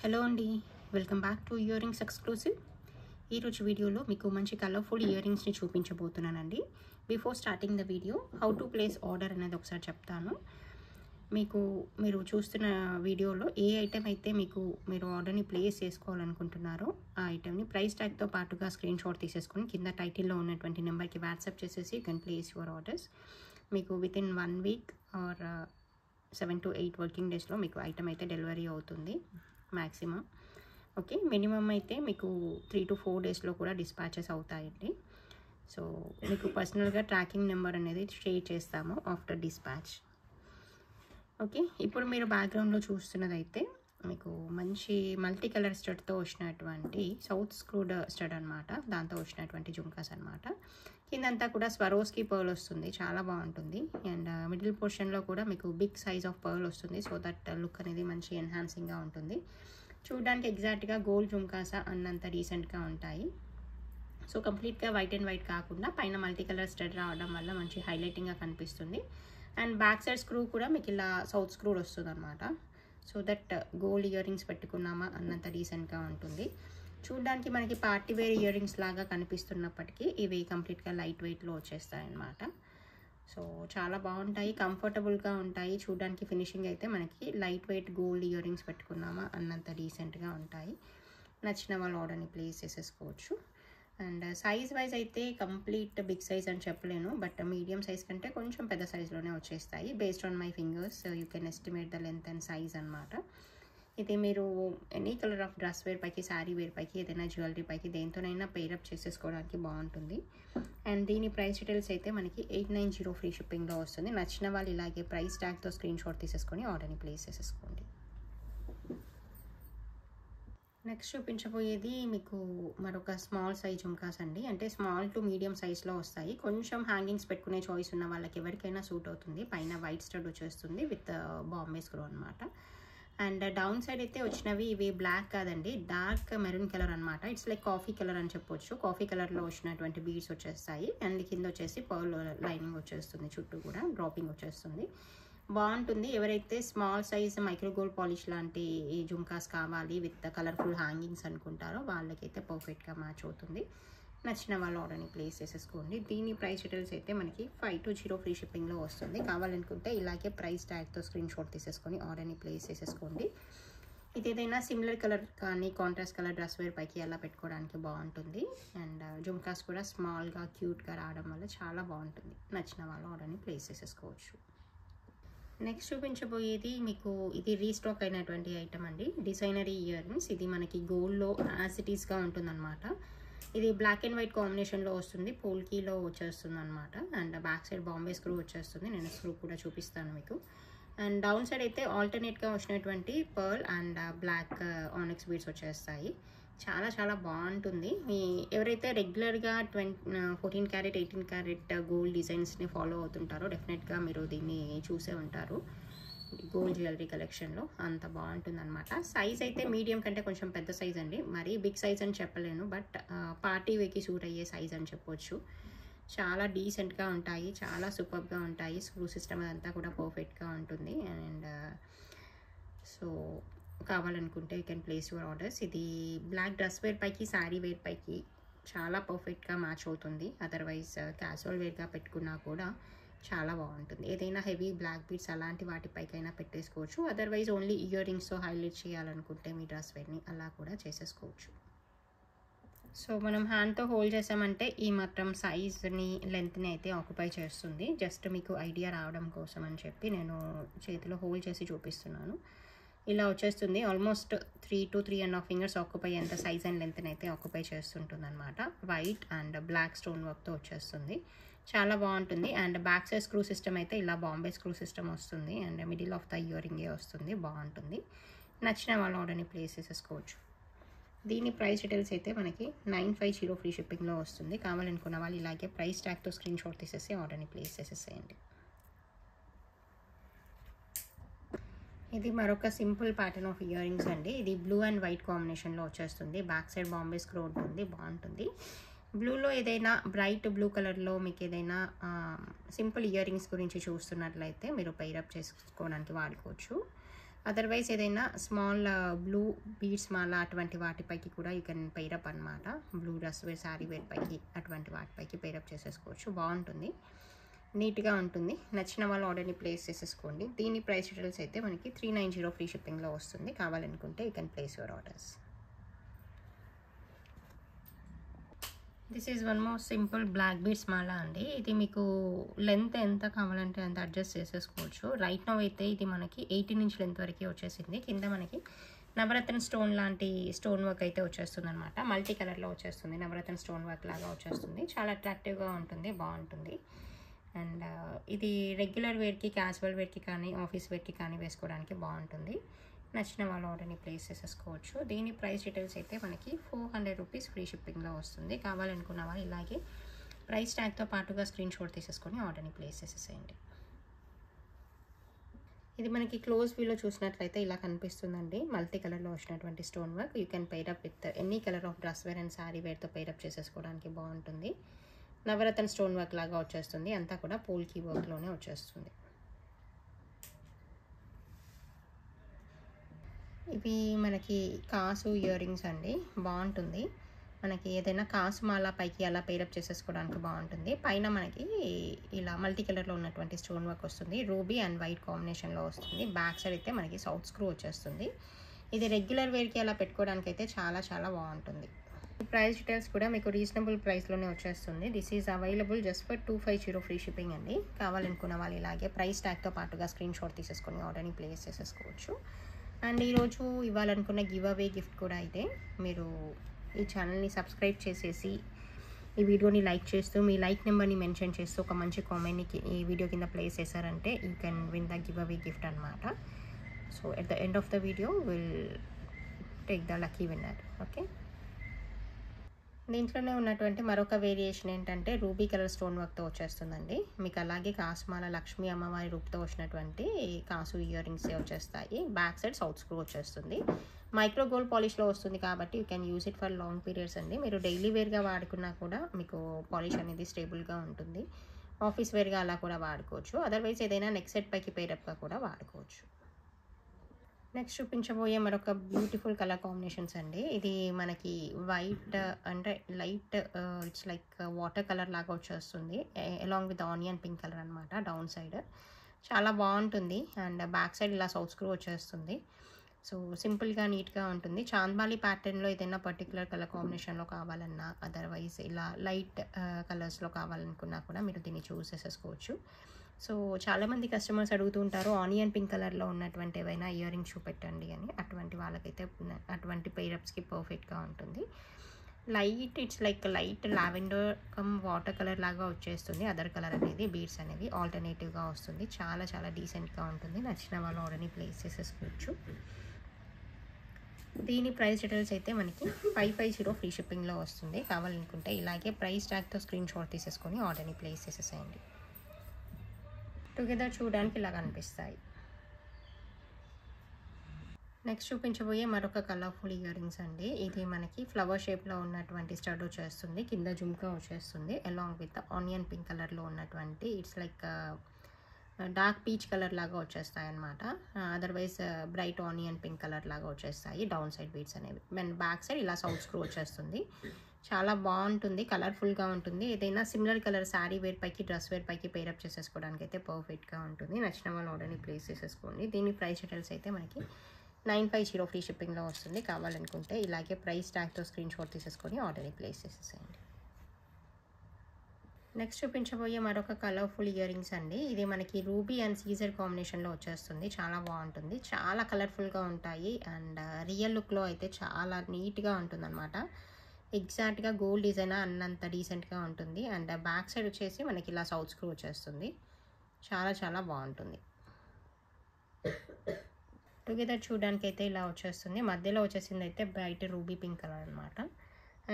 Hello అండి, welcome back to earrings exclusive. ఈరోజు వీడియోలో మీకు మంచి కలర్ఫుల్ ఇయర్ రింగ్స్ని చూపించబోతున్నానండి. Before starting the video how to place order అనేది ఒకసారి చెప్తాను. మీరు చూస్తున్న వీడియోలో ఏ ఐటెం అయితే మీరు ఆర్డర్ని ప్లేస్ చేసుకోవాలనుకుంటున్నారో ఆ ఐటెంని ప్రైస్ ట్యాగ్తో పాటుగా స్క్రీన్ షాట్ తీసేసుకొని కింద టైటిల్లో ఉన్నటువంటి నెంబర్కి వాట్సాప్ చేసేసి you can place your orders. మీకు within 1 week or 7 to 8 working డేస్లో మీకు ఐటెం అయితే డెలివరీ అవుతుంది మ్యాక్సిమం. ఓకే, మినిమం అయితే మీకు 3 to 4 డేస్లో కూడా డిస్పాచెస్ అవుతాయండి. సో మీకు పర్సనల్గా ట్రాకింగ్ నెంబర్ అనేది షేర్ చేస్తాము ఆఫ్టర్ డిస్పాచ్. ఓకే, ఇప్పుడు మీరు బ్యాక్గ్రౌండ్లో చూస్తున్నదైతే మీకు మంచి మల్టీ కలర్ స్టడ్తో వచ్చినటువంటి సౌత్ స్క్రూడ్ స్టడ్ అనమాట. దాంతో వచ్చినటువంటి జుమ్కాస్ అనమాట. కిందంతా కూడా స్వరోస్కి పర్ల్ వస్తుంది, చాలా బాగుంటుంది. అండ్ మిడిల్ పోర్షన్లో కూడా మీకు బిగ్ సైజ్ ఆఫ్ పర్ల్ వస్తుంది. సో దట్ లుక్ అనేది మంచి ఎన్హాన్సింగ్గా ఉంటుంది. చూడడానికి ఎగ్జాక్ట్గా గోల్డ్ జుమ్కాసా అన్నంత డీసెంట్గా ఉంటాయి. సో కంప్లీట్గా వైట్ అండ్ వైట్ కాకుండా పైన మల్టీ కలర్ స్టడ్ రావడం వల్ల మంచి హైలైటింగ్గా కనిపిస్తుంది. అండ్ బ్యాక్ సైడ్ స్క్రూ కూడా మీకు ఇలా సౌత్ స్క్రూడ్ వస్తుంది అనమాట. So that gold earrings పెట్టుకున్నామా అన్నంత డీసెంట్గా ఉంటుంది. చూడడానికి మనకి పార్టీ వేర్ ఇయర్ రింగ్స్ లాగా కనిపిస్తున్నప్పటికీ ఇవి కంప్లీట్గా లైట్ వెయిట్లో వచ్చేస్తాయి అన్నమాట. సో చాలా బాగుంటాయి, కంఫర్టబుల్గా ఉంటాయి. చూడడానికి ఫినిషింగ్ అయితే మనకి light weight gold earrings పెట్టుకున్నామా అన్నంత డీసెంట్గా ఉంటాయి. నచ్చిన వాళ్ళు ఆర్డర్ని ప్లేస్ చేసేసుకోవచ్చు. అండ్ సైజ్ వైజ్ అయితే కంప్లీట్ బిగ్ సైజ్ అని చెప్పలేను, బట్ మీడియం సైజ్ కంటే కొంచెం పెద్ద సైజ్లోనే వచ్చేస్తాయి. Based on my fingers you can estimate the length and size అనమాట. ఇది మీరు any colour of dress wear పైకి, శారీ వేర్ పైకి, ఏదైనా జ్యువెలరీ పైకి దేంతోనైనా పేరప్ చేసేసుకోవడానికి బాగుంటుంది. అండ్ దీని ప్రైస్ డీటెయిల్స్ అయితే మనకి 890 ఫ్రీ షిప్పింగ్లో వస్తుంది. నచ్చిన వాళ్ళు ఇలాగే ప్రైస్ ట్యాగ్తో స్క్రీన్ షాట్ తీసేసుకొని ఆర్డర్ని ప్లేస్ చేసేసుకోండి. నెక్స్ట్ చూపించబోయేది మీకు మరొక స్మాల్ సైజ్ జుమ్కాస్ అండి. అంటే స్మాల్ టు మీడియం సైజ్లో వస్తాయి. కొంచెం హ్యాంగింగ్స్ పెట్టుకునే చాయిస్ ఉన్న వాళ్ళకి ఎవరికైనా సూట్ అవుతుంది. పైన వైట్ స్టడ్ వచ్చేస్తుంది విత్ బాంబే స్క్రూ అనమాట. అండ్ డౌన్ సైడ్ అయితే వచ్చినవి ఇవి బ్లాక్ కాదండి, డార్క్ మెరూన్ కలర్ అనమాట. ఇట్స్ లైక్ కాఫీ కలర్ అని చెప్పొచ్చు. కాఫీ కలర్లో వచ్చినటువంటి బీడ్స్ వచ్చేస్తాయి. అండ్ కింద వచ్చేసి పర్ల్ లైనింగ్ వచ్చేస్తుంది, చుట్టూ కూడా డ్రాపింగ్ వచ్చేస్తుంది. బాగుంటుంది. ఎవరైతే small size micro gold polish లాంటి జుమ్కాస్ కావాలి విత్ కలర్ఫుల్ హ్యాంగింగ్స్ అనుకుంటారో వాళ్ళకైతే పర్ఫెక్ట్గా మ్యాచ్ అవుతుంది. నచ్చిన వాళ్ళు ఆర్డర్ని ప్లేస్ చేసేసుకోండి. దీని ప్రైస్ డీటెయిల్స్ అయితే మనకి 520 ఫ్రీ షిప్పింగ్లో వస్తుంది. కావాలనుకుంటే ఇలాగే ప్రైస్ ట్యాగ్తో స్క్రీన్ షాట్ తీసేసుకొని ఆర్డర్ని ప్లేస్ చేసేసుకోండి. ఇది ఏదైనా సిమిలర్ కలర్ కానీ కాంట్రాస్ట్ కలర్ డ్రెస్ వేర్ పైకి అలా పెట్టుకోవడానికి బాగుంటుంది. అండ్ జుమ్కాస్ కూడా స్మాల్గా క్యూట్గా రావడం వల్ల చాలా బాగుంటుంది. నచ్చిన వాళ్ళు ఆర్డర్ని ప్లేస్ చేసేసుకోవచ్చు. నెక్స్ట్ చూపించబోయేది మీకు ఇది రీస్టాక్ అయినటువంటి ఐటమ్ అండి, డిజైనరీ ఇయర్ రింగ్స్. ఇది మనకి గోల్డ్లో యాజ్ ఇట్ ఈస్గా ఉంటుందన్నమాట. ఇది బ్లాక్ అండ్ వైట్ కాంబినేషన్లో వస్తుంది, పోల్కీలో వచ్చేస్తుంది అనమాట. And back side Bombay screw వచ్చేస్తుంది. నేను స్క్రూ కూడా చూపిస్తాను మీకు. అండ్ డౌన్ సైడ్ అయితే ఆల్టర్నేట్గా వచ్చినటువంటి pearl and black onyx beads వచ్చేస్తాయి. చాలా చాలా బాగుంటుంది. ఎవరైతే రెగ్యులర్గా 14 క్యారెట్ 18 క్యారెట్ గోల్డ్ డిజైన్స్ని ఫాలో అవుతుంటారో డెఫినెట్గా మీరు దీన్ని చూసే ఉంటారు. గోల్డ్ జ్యువెలరీ కలెక్షన్లో అంత బాగుంటుంది అనమాట. సైజ్ అయితే మీడియం కంటే కొంచెం పెద్ద సైజ్ అండి, మరీ బిగ్ సైజ్ అని చెప్పలేను, బట్ పార్టీ వేకి సూట్ అయ్యే సైజ్ అని చెప్పొచ్చు. చాలా డీసెంట్గా ఉంటాయి, చాలా సూపర్గా ఉంటాయి. స్క్రూ సిస్టమ్ అదంతా కూడా పర్ఫెక్ట్గా ఉంటుంది. అండ్ సో కావాలనుకుంటే you can place your orders. ఇది బ్లాక్ డ్రెస్ వేర్ పైకి, శారీ వేర్ పైకి చాలా పర్ఫెక్ట్గా మ్యాచ్ అవుతుంది. అదర్వైజ్ క్యాజువల్ వేర్గా పెట్టుకున్నా కూడా చాలా బాగుంటుంది. ఏదైనా హెవీ బ్లాక్ బీడ్స్ అలాంటి వాటిపైకైనా పెట్టేసుకోవచ్చు. అదర్వైజ్ ఓన్లీ ఇయర్ రింగ్స్తో హైలైట్ చేయాలనుకుంటే మీ డ్రెస్ వేర్ని అలా కూడా చేసేసుకోవచ్చు. సో మనం హ్యాండ్తో హోల్డ్ చేసామంటే ఈ మాత్రం సైజ్ని, లెంత్ని అయితే ఆక్యుపై చేస్తుంది. జస్ట్ మీకు ఐడియా రావడం కోసం అని చెప్పి నేను చేతిలో హోల్డ్ చేసి చూపిస్తున్నాను. ఇలా వచ్చేస్తుంది. ఆల్మోస్ట్ 3 to 3.5 ఫింగర్స్ ఆక్యుపై ఎంత సైజ్ అండ్ లెంత్ని అయితే ఆక్యుపై చేస్తుంటుంది అనమాట. వైట్ అండ్ బ్లాక్ స్టోన్ వర్క్తో వచ్చేస్తుంది, చాలా బాగుంటుంది. And back side screw system అయితే ఇలా బాంబే స్క్రూ సిస్టమ్ వస్తుంది. అండ్ మిడిల్ ఆఫ్ ద ఇయర్ రింగే వస్తుంది, బాగుంటుంది. నచ్చిన వాళ్ళ ఆర్డర్ని ప్లేస్ చేసేసుకోవచ్చు. దీని ప్రైస్ డీటెయిల్స్ అయితే మనకి 950 ఫ్రీ షిప్పింగ్లో వస్తుంది. కావాలనుకున్న వాళ్ళు ఇలాగే ప్రైస్ ట్యాగ్తో స్క్రీన్ షాట్ తీసేసి ఆర్డర్ని ప్లేస్ చేసేసేయండి. ఇది మరొక simple pattern of ear rings అండి. ఇది బ్లూ అండ్ వైట్ కాంబినేషన్లో వచ్చేస్తుంది. బ్యాక్ సైడ్ బాంబే స్క్రూ ఉంటుంది, బాగుంటుంది. బ్లూలో ఏదైనా బ్రైట్ బ్లూ కలర్లో మీకు ఏదైనా సింపుల్ ఇయర్ రింగ్స్ గురించి చూస్తున్నట్లయితే మీరు పైరప్ చేసుకోవడానికి వాడుకోవచ్చు. అదర్వైజ్ ఏదైనా స్మాల్ బ్లూ బీడ్స్ మాల అటువంటి వాటిపైకి కూడా యూ కెన్ పెయిరప్ అనమాట. Blue dress wear, sari wear పైకి అటువంటి వాటిపైకి పెయిరప్ చేసేసుకోవచ్చు. బాగుంటుంది, నీట్గా ఉంటుంది. నచ్చిన వాళ్ళు ఆర్డర్ని ప్లేస్ చేసేసుకోండి. దీని ప్రైస్ డీటెయిల్స్ అయితే మనకి 390 ఫ్రీ షిప్పింగ్లో వస్తుంది. కావాలనుకుంటే you can place your orders. This is one more simple black beads మాల అండి. ఇది మీకు లెంత్ ఎంత కావాలంటే అంత అడ్జస్ట్ చేసేసుకోవచ్చు. రైట్ నౌ అయితే ఇది మనకి 18 ఇంచ్ లెంత్ వరకు వచ్చేసింది. కింద మనకి నవరత్న స్టోన్ లాంటి స్టోన్ వర్క్ అయితే వచ్చేస్తుంది అనమాట. మల్టీ కలర్లో వచ్చేస్తుంది, నవరత్న స్టోన్ వర్క్ లాగా వచ్చేస్తుంది. చాలా అట్రాక్టివ్గా ఉంటుంది, బాగుంటుంది. అండ్ ఇది రెగ్యులర్ వేర్కి, క్యాజువల్ వేర్కి కానీ ఆఫీస్ వేర్కి కానీ వేసుకోవడానికి బాగుంటుంది. నచ్చిన వాళ్ళు ఆర్డర్ని ప్లేస్ చేసేసుకోవచ్చు. దీని ప్రైస్ డీటెయిల్స్ అయితే మనకి 400 రూపీస్ ఫ్రీ షిప్పింగ్లో వస్తుంది. కావాలనుకున్న వాళ్ళు ఇలాగే ప్రైస్ ట్యాగ్తో పాటుగా స్క్రీన్ షాట్ తీసేసుకొని ఆర్డర్ని ప్లేస్ చేసేసేయండి. ఇది మనకి క్లోజ్ వ్యూలో చూసినట్లయితే ఇలా కనిపిస్తుందండి. మల్టీ కలర్లో వచ్చినటువంటి stone work. You can pair up with any colour of dress wear and sari వేర్తో పెయిరప్ చేసేసుకోవడానికి బాగుంటుంది. నవరత్న స్టోన్ వర్క్ లాగా వచ్చేస్తుంది. అంతా కూడా పోల్కీ వర్క్లోనే వచ్చేస్తుంది. ఇవి మనకి కాసు ఇయర్ రింగ్స్ అండి. బాగుంటుంది. మనకి ఏదైనా కాసు మాల పైకి అలా పెయిరప్ చేసేసుకోవడానికి బాగుంటుంది. పైన మనకి ఇలా మల్టీ కలర్లో ఉన్నటువంటి స్టోన్ వర్క్ వస్తుంది. రూబీ అండ్ వైట్ కాంబినేషన్లో వస్తుంది. బ్యాక్ సైడ్ అయితే మనకి సౌత్ స్క్రూ వచ్చేస్తుంది. ఇది రెగ్యులర్ వేర్కి అలా పెట్టుకోవడానికి అయితే చాలా చాలా బాగుంటుంది. ప్రైస్ డీటెయిల్స్ కూడా మీకు రీజనబుల్ ప్రైస్లోనే వచ్చేస్తుంది. This is available just for 250 free shipping అండి. కావాలనుకున్న వాళ్ళు ఇలాగే ప్రైస్ ట్యాగ్తో పాటుగా స్క్రీన్ షాట్ తీసేసుకొని ఆర్డర్ని ప్లేస్ చేసేసుకోవచ్చు. అండ్ ఈరోజు ఇవ్వాలనుకున్న గివ్ అవే గిఫ్ట్ కూడా అయితే మీరు ఈ ఛానల్ని సబ్స్క్రైబ్ చేసేసి ఈ వీడియోని లైక్ చేస్తూ మీ లైక్ నెంబర్ని మెన్షన్ చేస్తూ ఒక మంచి కామెంట్ని ఈ వీడియో కింద ప్లేస్ చేశారంటే you can win the giveaway gift అనమాట. So at the end of the video will take the lucky winner. Okay, దీంట్లోనే ఉన్నటువంటి మరొక వేరియేషన్ ఏంటంటే రూబీ కలర్ స్టోన్ వర్క్తో వచ్చేస్తుందండి. మీకు అలాగే కాసుమాల లక్ష్మీ అమ్మవారి రూపుతో వచ్చినటువంటి కాసు ఇయర్ రింగ్స్ వచ్చేస్తాయి. బ్యాక్ సైడ్ సౌత్ స్క్రూ వచ్చేస్తుంది. మైక్రో గోల్డ్ పాలిష్లో వస్తుంది కాబట్టి you can use it for long periods అండి. మీరు డైలీ వేర్గా వాడుకున్నా కూడా మీకు పాలిష్ అనేది స్టేబుల్గా ఉంటుంది. ఆఫీస్ వేర్గా అలా కూడా వాడుకోవచ్చు. అదర్వైజ్ ఏదైనా నెక్ సెట్ పైకి పేరప్గా కూడా వాడుకోవచ్చు. నెక్స్ట్ చూపించబోయే మరొక బ్యూటిఫుల్ కలర్ కాంబినేషన్స్ అండి. ఇది మనకి వైట్ అంటే light it's like water colour లాగా వచ్చేస్తుంది. Along with onion pink colour అనమాట. డౌన్ సైడ్ చాలా బాగుంటుంది. అండ్ బ్యాక్ సైడ్ ఇలా సౌత్ స్క్రూ వచ్చేస్తుంది. సో సింపుల్గా నీట్గా ఉంటుంది. చాంద్బాలి ప్యాటర్న్లో ఏదైనా పర్టికులర్ కలర్ కాంబినేషన్లో కావాలన్నా, అదర్వైజ్ ఇలా లైట్ కలర్స్లో కావాలనుకున్నా కూడా మీరు దీన్ని చూస్ చేసేసుకోవచ్చు. సో చాలామంది కస్టమర్స్ అడుగుతూ ఉంటారు ఆనియన్ పింక్ కలర్లో ఉన్నటువంటి ఏవైనా ఇయర్ రింగ్స్ చూపెట్టండి అని. అటువంటి వాళ్ళకైతే అటువంటి పెయిరప్స్కి పర్ఫెక్ట్గా ఉంటుంది. Light it's like light lavender come water colour లాగా వచ్చేస్తుంది. అదర్ కలర్ అనేది బీడ్స్ అనేవి ఆల్టర్నేటివ్గా వస్తుంది. చాలా చాలా డీసెంట్గా ఉంటుంది. నచ్చిన వాళ్ళు ఆర్డర్ని ప్లేస్ చేసేసుకోవచ్చు. దీని ప్రైస్ డీటెయిల్స్ అయితే మనకి 550 ఫ్రీ షిప్పింగ్లో వస్తుంది. కావాలనుకుంటే ఇలాగే ప్రైస్ ట్యాగ్తో స్క్రీన్ షాట్ తీసేసుకొని ఆర్డర్ని ప్లేస్ చేసేసేయండి. టుగెదర్ చూడడానికి ఇలా కనిపిస్తాయి. నెక్స్ట్ చూపించబోయే మరొక కలర్ఫుల్ ఇయర్ రింగ్స్ అండి. ఇది మనకి ఫ్లవర్ షేప్లో ఉన్నటువంటి స్టడ్ వచ్చేస్తుంది. కింద జుమ్కా వచ్చేస్తుంది. అలాంగ్ విత్ ఆనియన్ పింక్ కలర్లో ఉన్నటువంటి it's like dark peach colour లాగా వచ్చేస్తాయి అనమాట. Otherwise bright onion pink colour లాగా వచ్చేస్తాయి డౌన్ సైడ్ బీడ్స్ అనేవి. అండ్ బ్యాక్ సైడ్ ఇలా సౌత్ స్క్రూ వచ్చేస్తుంది. చాలా బాగుంటుంది, కలర్ఫుల్గా ఉంటుంది. ఏదైనా సిమిలర్ కలర్ శారీ వేర్ పైకి, డ్రెస్ వేర్ పైకి పేరప్ చేసేసుకోవడానికి అయితే పర్ఫెక్ట్గా ఉంటుంది. నచ్చిన వాళ్ళు ఆర్డర్ని ప్లేస్ చేసేసుకోండి. దీని ప్రైస్ డీటెయిల్స్ అయితే మనకి 950 ఫ్రీ షిప్పింగ్లో వస్తుంది. కావాలనుకుంటే ఇలాగే ప్రైస్ ట్యాగ్తో స్క్రీన్ షాట్ తీసేసుకొని ఆర్డర్ని ప్లేస్ చేసేసేయండి. నెక్స్ట్ చూపించబోయే మరొక కలర్ఫుల్ ఇయర్ రింగ్స్ అండి. ఇది మనకి రూబీ అండ్ సీజర్ కాంబినేషన్లో వచ్చేస్తుంది. చాలా బాగుంటుంది, చాలా కలర్ఫుల్గా ఉంటాయి. అండ్ రియల్ లుక్లో అయితే చాలా నీట్గా ఉంటుంది అనమాట. ఎగ్జాక్ట్గా గోల్డ్ డిజైన్ అన్నంత డీసెంట్గా ఉంటుంది. అండ్ బ్యాక్ సైడ్ వచ్చేసి మనకి ఇలా సౌత్ స్క్రూ వచ్చేస్తుంది. చాలా చాలా బాగుంటుంది. టుగెదర్ చూడడానికి అయితే ఇలా వచ్చేస్తుంది. మధ్యలో వచ్చేసింది అయితే బ్రైట్ రూబీ పింక్ కలర్ అనమాట.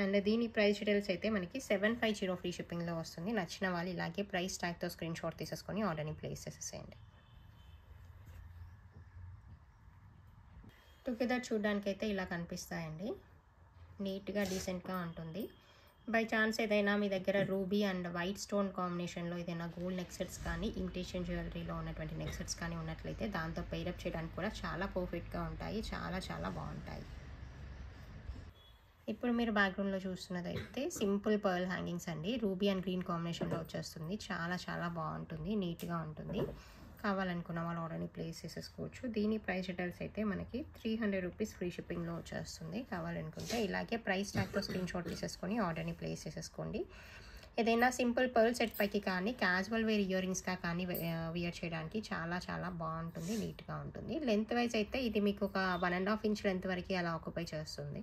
అండ్ దీని ప్రైస్ డీటెయిల్స్ అయితే మనకి 750 ఫ్రీ షిప్పింగ్లో వస్తుంది. నచ్చిన వాళ్ళు ఇలాగే ప్రైస్ ట్యాగ్తో స్క్రీన్ షాట్ తీసేసుకొని ఆర్డర్ని ప్లేస్ చేసేసేయండి. టుగెదర్ చూడడానికి అయితే ఇలా కనిపిస్తాయండి. నీట్గా డీసెంట్గా ఉంటుంది. బై ఛాన్స్ ఏదైనా మీ దగ్గర రూబీ అండ్ వైట్ స్టోన్ కాంబినేషన్లో ఏదైనా గోల్డ్ నెక్ సెట్స్ కానీ ఇమిటేషన్ జ్యువెలరీలో ఉన్నటువంటి నెక్ సెట్స్ కానీ ఉన్నట్లయితే దాంతో పెయిరప్ చేయడానికి కూడా చాలా పర్ఫెక్ట్గా ఉంటాయి, చాలా చాలా బాగుంటాయి. ఇప్పుడు మీరు బ్యాక్గ్రౌండ్లో చూస్తున్నదైతే సింపుల్ పర్ల్ హ్యాంగింగ్స్ అండి. రూబీ అండ్ గ్రీన్ కాంబినేషన్లో వచ్చేస్తుంది. చాలా చాలా బాగుంటుంది, నీట్గా ఉంటుంది. కావాలనుకున్న వాళ్ళు ఆర్డర్ని ప్లేస్ చేసేసుకోవచ్చు. దీని ప్రైస్ డీటెయిల్స్ అయితే మనకి 300 రూపీస్ ఫ్రీ షిప్పింగ్లో వచ్చేస్తుంది. కావాలనుకుంటే ఇలాగే ప్రైస్ ట్యాగ్తో స్క్రీన్ షాట్ తీసేసుకొని ఆర్డర్ని ప్లేస్ చేసేసుకోండి. ఏదైనా సింపుల్ పర్ల్ సెట్ పైకి కానీ క్యాజువల్ వేర్ ఇయర్ రింగ్స్గా కానీ వియర్ చేయడానికి చాలా చాలా బాగుంటుంది, నీట్గా ఉంటుంది. లెంత్ వైజ్ అయితే ఇది మీకు ఒక 1.5 ఇంచ్ లెంత్ వరకు అలా ఆక్యుపై చేస్తుంది.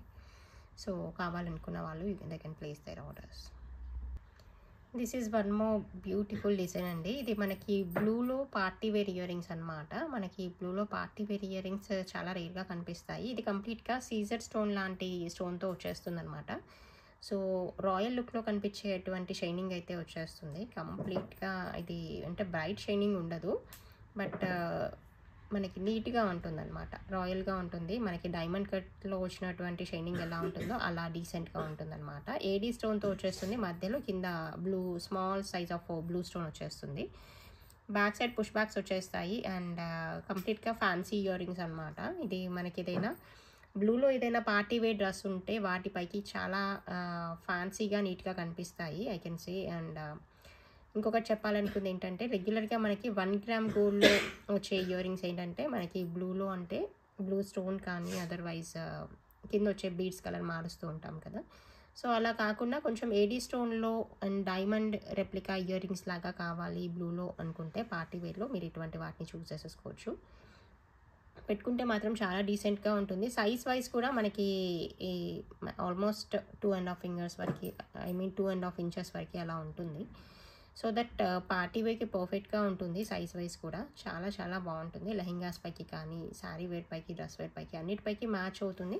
సో కావాలనుకున్న వాళ్ళు they can place their orders. This is one more beautiful design అండి. ఇది మనకి బ్లూలో పార్టీ వేర్ ఇయర్ రింగ్స్ అనమాట. మనకి బ్లూలో పార్టీ వేర్ ఇయర్ రింగ్స్ చాలా రేర్గా కనిపిస్తాయి. ఇది కంప్లీట్గా సీజర్ స్టోన్ లాంటి స్టోన్తో వచ్చేస్తుంది అనమాట. సో రాయల్ లుక్లో కనిపించేటువంటి షైనింగ్ అయితే వచ్చేస్తుంది కంప్లీట్గా. ఇది అంటే బ్రైట్ షైనింగ్ ఉండదు, బట్ మనకి నీట్గా ఉంటుందన్నమాట, రాయల్గా ఉంటుంది. మనకి డైమండ్ కట్లో వచ్చినటువంటి షైనింగ్ ఎలా ఉంటుందో అలా డీసెంట్గా ఉంటుందన్నమాట. ఏడీ స్టోన్తో వచ్చేస్తుంది. మధ్యలో కింద blue small size of blue stone వచ్చేస్తుంది. బ్యాక్ సైడ్ పుష్ బ్యాక్స్ వచ్చేస్తాయి అండ్ కంప్లీట్గా ఫ్యాన్సీ ఇయర్ రింగ్స్ అనమాట. ఇది మనకి ఏదైనా బ్లూలో ఏదైనా పార్టీ వేర్ డ్రెస్ ఉంటే వాటిపైకి చాలా ఫ్యాన్సీగా నీట్గా కనిపిస్తాయి, ఐ కెన్ సే. అండ్ ఇంకొకటి చెప్పాలనుకుంది ఏంటంటే రెగ్యులర్గా మనకి 1 గ్రామ్ గోల్డ్లో వచ్చే ఇయర్ రింగ్స్ ఏంటంటే మనకి బ్లూలో అంటే బ్లూ స్టోన్ కానీ అదర్వైజ్ కింద వచ్చే బీడ్స్ కలర్ మారుస్తూ ఉంటాం కదా. సో అలా కాకుండా కొంచెం ఏడీ స్టోన్లో and diamond replica earrings లాగా కావాలి బ్లూలో అనుకుంటే పార్టీ వేర్లో మీరు ఇటువంటి వాటిని చూస్ చేసేసుకోవచ్చు. పెట్టుకుంటే మాత్రం చాలా డీసెంట్గా ఉంటుంది. సైజ్ వైజ్ కూడా మనకి ఆల్మోస్ట్ 2.5 ఫింగర్స్ వరకు, ఐ మీన్ 2.5 ఇంచెస్ వరకు అలా ఉంటుంది. సో దట్ పార్టీ వేర్కి పర్ఫెక్ట్గా ఉంటుంది. సైజ్ వైజ్ కూడా చాలా చాలా బాగుంటుంది. లెహెంగాస్ పైకి కానీ శారీ వేర్ పైకి డ్రెస్ వేర్ పైకి అన్నిటిపైకి మ్యాచ్ అవుతుంది.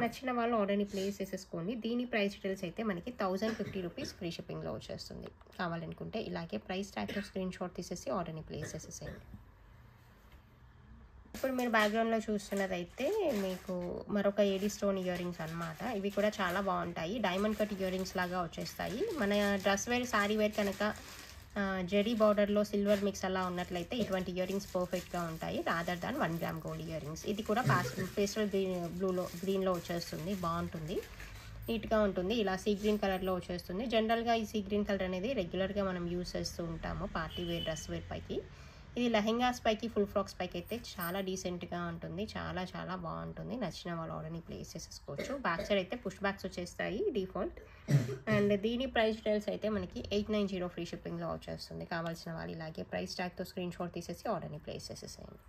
నచ్చిన వాళ్ళు ఆర్డర్ని ప్లేస్ చేసేసుకోండి. దీని ప్రైస్ డీటెయిల్స్ అయితే మనకి 1050 రూపీస్ ఫ్రీ షిప్పింగ్లో వచ్చేస్తుంది. కావాలనుకుంటే ఇలాగే ప్రైస్ ట్యాగ్తో స్క్రీన్ షాట్ తీసేసి ఆర్డర్ని ప్లేస్ చేసేసేయండి. ఇప్పుడు మీరు బ్యాక్గ్రౌండ్లో చూస్తున్నదైతే మీకు మరొక ఏడీ స్టోన్ ఇయర్ రింగ్స్ అనమాట. ఇవి కూడా చాలా బాగుంటాయి. డైమండ్ కట్ ఇయర్ రింగ్స్ లాగా వచ్చేస్తాయి. మన డ్రెస్ వేర్ శారీ వేర్ కనుక జెరీ బార్డర్లో సిల్వర్ మిక్స్ అలా ఉన్నట్లయితే ఇటువంటి ఇయర్ రింగ్స్ పర్ఫెక్ట్గా ఉంటాయి rather than 1 gram gold ear rings. ఇది కూడా పేస్టల్ గ్రీన్లో వచ్చేస్తుంది, బాగుంటుంది, నీట్గా ఉంటుంది. ఇలా సీ గ్రీన్ కలర్లో వచ్చేస్తుంది. జనరల్గా ఈ సీ గ్రీన్ కలర్ అనేది రెగ్యులర్గా మనం యూస్ చేస్తూ ఉంటాము పార్టీ వేర్ డ్రెస్ వేర్ పైకి. ఇది లెహెంగాస్ పైకి ఫుల్ ఫ్రాక్స్ పైకి అయితే చాలా డీసెంట్గా ఉంటుంది, చాలా చాలా బాగుంటుంది. నచ్చిన వాళ్ళు ఆర్డర్ని ప్లేస్ చేసేసుకోవచ్చు. బ్యాక్ సైడ్ అయితే పుష్ బ్యాక్స్ వచ్చేస్తాయి డిఫాల్ట్. అండ్ దీని ప్రైస్ డీటెయిల్స్ అయితే మనకి 890 ఫ్రీ షిప్పింగ్లో వచ్చేస్తుంది. కావాల్సిన వాళ్ళు ఇలాగే ప్రైస్ ట్యాగ్తో స్క్రీన్ షాట్ తీసేసి ఆర్డర్ని ప్లేస్ చేసేసేయండి.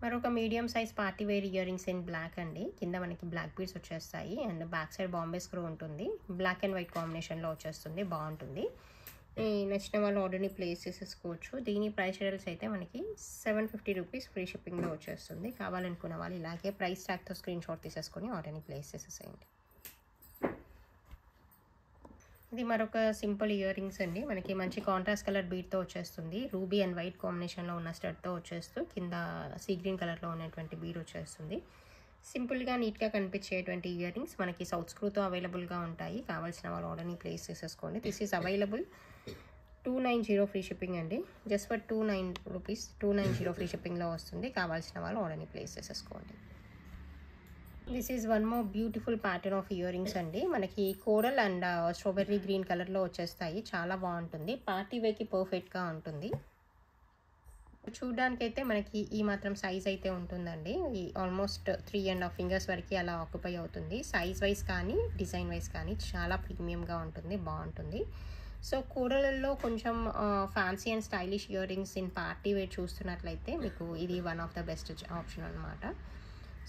మరొక medium size party wear earrings in black అండి. కింద మనకి బ్లాక్ బీడ్స్ వచ్చేస్తాయి and back side Bombay screw ఉంటుంది. బ్లాక్ అండ్ వైట్ కాంబినేషన్లో వచ్చేస్తుంది, బాగుంటుంది. నచ్చిన వాళ్ళు ఆర్డర్ని ప్లేస్ చేసేసుకోవచ్చు. దీని ప్రైస్ డీటెయిల్స్ అయితే మనకి 750 రూపీస్ ఫ్రీ షిప్పింగ్లో వచ్చేస్తుంది. కావాలనుకున్న వాళ్ళు ఇలాగే ప్రైస్ ట్యాగ్తో స్క్రీన్ షాట్ తీసేసుకొని ఆర్డర్ని ప్లేస్ చేసేసేయండి. ఇది మరొక సింపుల్ ఇయర్ రింగ్స్ అండి. మనకి మంచి కాంట్రాస్ట్ కలర్ బీడ్తో వచ్చేస్తుంది. రూబీ అండ్ వైట్ కాంబినేషన్లో ఉన్న స్టడ్తో వచ్చేస్తూ కింద సీ గ్రీన్ కలర్లో ఉన్నటువంటి బీడ్ వచ్చేస్తుంది. సింపుల్గా నీట్గా కనిపించేటువంటి ఇయర్ రింగ్స్ మనకి సౌత్ స్క్రూతో అవైలబుల్గా ఉంటాయి. కావాల్సిన వాళ్ళు ఆర్డర్ని ప్లేస్ చేసేసుకోండి. This is available 290 free shipping అండి. జస్ట్ ఫర్ 290 రూపీస్ 290 ఫ్రీ షిప్పింగ్లో వస్తుంది. కావాల్సిన వాళ్ళు ఆర్డర్ని ప్లేస్ చేసేసుకోండి. This is one more beautiful pattern of ear rings అండి. మనకి కోరల్ అండ్ స్ట్రాబెర్రీ గ్రీన్ కలర్లో వచ్చేస్తాయి. చాలా బాగుంటుంది, పార్టీ వేర్కి పర్ఫెక్ట్గా ఉంటుంది. చూడడానికి అయితే మనకి ఈ మాత్రం సైజ్ అయితే ఉంటుందండి. ఆల్మోస్ట్ 3.5 ఫింగర్స్ వరకు అలా ఆక్యుపై అవుతుంది. సైజ్ వైజ్ కానీ డిజైన్ వైజ్ కానీ చాలా ప్రీమియంగా ఉంటుంది, బాగుంటుంది. సో కోరల్లో కొంచెం fancy and stylish earrings in party wear చూస్తున్నట్లయితే మీకు ఇది one of the best option అనమాట.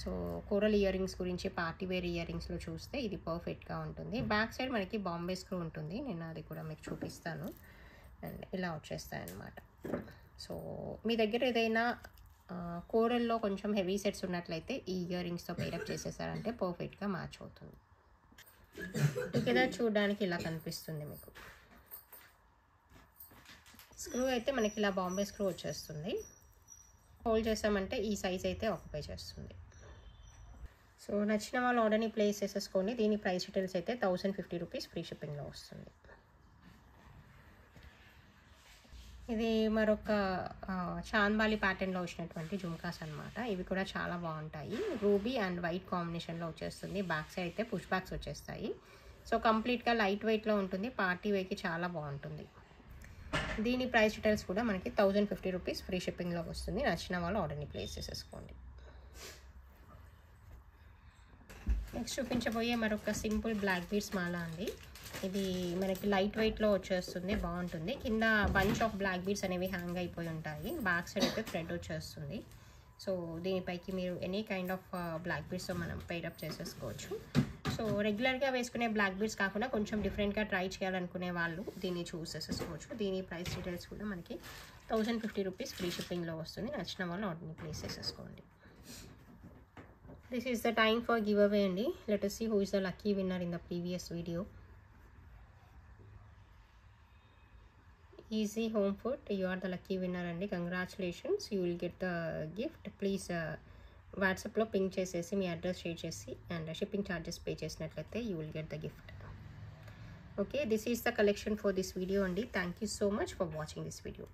సో కోరల్ ఇయర్ రింగ్స్ గురించి పార్టీ వేర్ ఇయర్ రింగ్స్లో చూస్తే ఇది పర్ఫెక్ట్గా ఉంటుంది. బ్యాక్ సైడ్ మనకి బాంబే స్క్రూ ఉంటుంది, నేను అది కూడా మీకు చూపిస్తాను. అండ్ ఇలా వచ్చేస్తాయి అన్నమాట. సో మీ దగ్గర ఏదైనా కోరల్లో కొంచెం హెవీ సెట్స్ ఉన్నట్లయితే ఈ ఇయర్ రింగ్స్తో పేరప్ చేసేసారంటే పర్ఫెక్ట్గా మ్యాచ్ అవుతుంది. టుగెదర్ చూడడానికి ఇలా కనిపిస్తుంది మీకు. స్క్రూ అయితే మనకి ఇలా బాంబే స్క్రూ వచ్చేస్తుంది. హోల్డ్ చేసామంటే ఈ సైజ్ అయితే ఆక్యుపై చేస్తుంది. సో నచ్చిన వాళ్ళు ఆర్డర్ని ప్లేస్ చేసేసుకోండి. దీని ప్రైస్ డీటెయిల్స్ అయితే 1050 రూపీస్ ఫ్రీ షిప్పింగ్లో వస్తుంది. ఇది మరొక చాంద్బాలి ప్యాటర్న్లో వచ్చినటువంటి జుమ్కాస్ అనమాట. ఇవి కూడా చాలా బాగుంటాయి. రూబీ అండ్ వైట్ కాంబినేషన్లో వచ్చేస్తుంది. బ్యాక్ సైడ్ అయితే పుష్ బ్యాక్స్ వచ్చేస్తాయి. సో కంప్లీట్గా లైట్ వెయిట్లో ఉంటుంది. పార్టీ వేర్కి చాలా బాగుంటుంది. దీని ప్రైస్ డీటెయిల్స్ కూడా మనకి 1050 రూపీస్ ఫ్రీ షిప్పింగ్లో వస్తుంది. నచ్చిన వాళ్ళు ఆర్డర్ని ప్లేస్ చేసేసుకోండి. నెక్స్ట్ చూపించబోయే మరొక సింపుల్ బ్లాక్ బీడ్స్ మాల అండి. ఇది మనకి లైట్ వెయిట్లో వచ్చేస్తుంది. బాగుంటుంది. కింద బంచ్ ఆఫ్ బ్లాక్ బీడ్స్ అనేవి హ్యాంగ్ అయిపోయి ఉంటాయి. బ్యాక్ సైడ్ అయితే థ్రెడ్ వచ్చేస్తుంది. సో దీనిపైకి మీరు ఎనీ కైండ్ ఆఫ్ బ్లాక్ బీడ్స్తో మనం పెయిరప్ చేసేసుకోవచ్చు. సో రెగ్యులర్గా వేసుకునే బ్లాక్ బీడ్స్ కాకుండా కొంచెం డిఫరెంట్గా ట్రై చేయాలనుకునే వాళ్ళు దీన్ని చూస్ చేసేసుకోవచ్చు. దీని ప్రైస్ డీటెయిల్స్ కూడా మనకి 1050 రూపీస్ ఫ్రీ షిప్పింగ్లో వస్తుంది. నచ్చిన వాళ్ళు ఆర్డర్ని ప్లేస్ చేసేసుకోండి. This is the time for giveaway andi. Let us see who is the lucky winner in the previous video. Easy Home Food, you are the lucky winner andi. Congratulations, you will get the gift. Please WhatsApp lo ping chesesi me address share చేసి and shipping charges pay చేసినట్లయితే you will get the gift. Okay, this is the collection for this video andi. Thank you so much for watching this video.